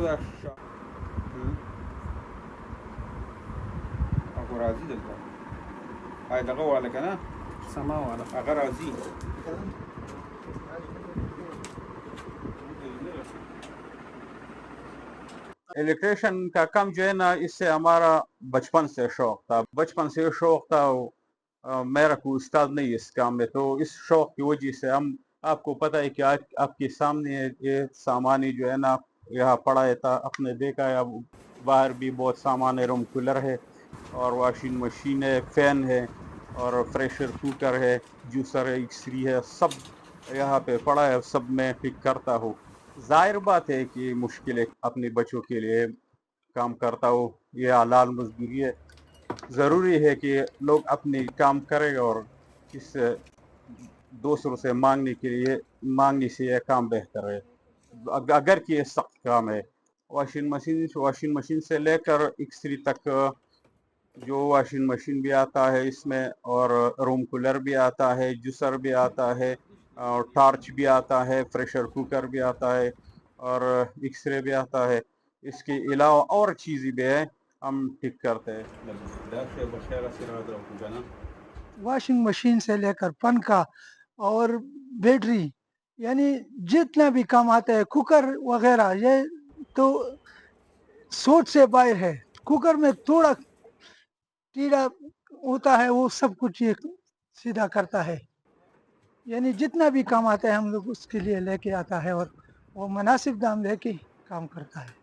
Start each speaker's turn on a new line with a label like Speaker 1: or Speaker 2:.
Speaker 1: دا اكو راضي دلته هاي دغه والا کنه
Speaker 2: سما والا
Speaker 1: هغه راضي इलेक्ट्रिशियन का काम जो है ना, इससे हमारा बचपन से शौक था। बचपन से शौक था मेरा कोई उस्ताद नहीं इस काम में, तो इस शौक की वजह से हम, आपको पता है कि आज आपके सामने ये सामान जो है ना यहाँ पड़ा है था, आपने देखा है। अब बाहर भी बहुत सामान है, रूम कूलर है और वॉशिंग मशीन है, फैन है और प्रेशर कुकर है, जूसर है, इस्त्री है, सब यहाँ पे पड़ा है, सब मैं ठीक करता हूँ। जाहिर बात है कि मुश्किल है, अपने बच्चों के लिए काम करता हूँ, ये हलाल मजदूरी है। जरूरी है कि लोग अपने काम करें और इस दूसरों से मांगने से यह काम बेहतर है। अगर कि ये सख्त काम है, वॉशिंग मशीन से लेकर इस्त्री तक, जो वॉशिंग मशीन भी आता है इसमें और रूम कूलर भी आता है, जूसर भी आता है और टॉर्च भी आता है, प्रेशर कुकर भी आता है और एक्सरे भी आता है। इसके अलावा और चीज़ें भी है, हम ठीक करते हैं।
Speaker 3: वॉशिंग मशीन से लेकर पंखा और बैटरी, यानी जितना भी काम आता है, कुकर वगैरह, ये तो सोच से बाहर है। कुकर में थोड़ा कीड़ा होता है, वो सब कुछ ये सीधा करता है। यानी जितना भी काम आता है हम लोग उसके लिए लेके आता है और वो मुनासिब दाम लेके काम करता है।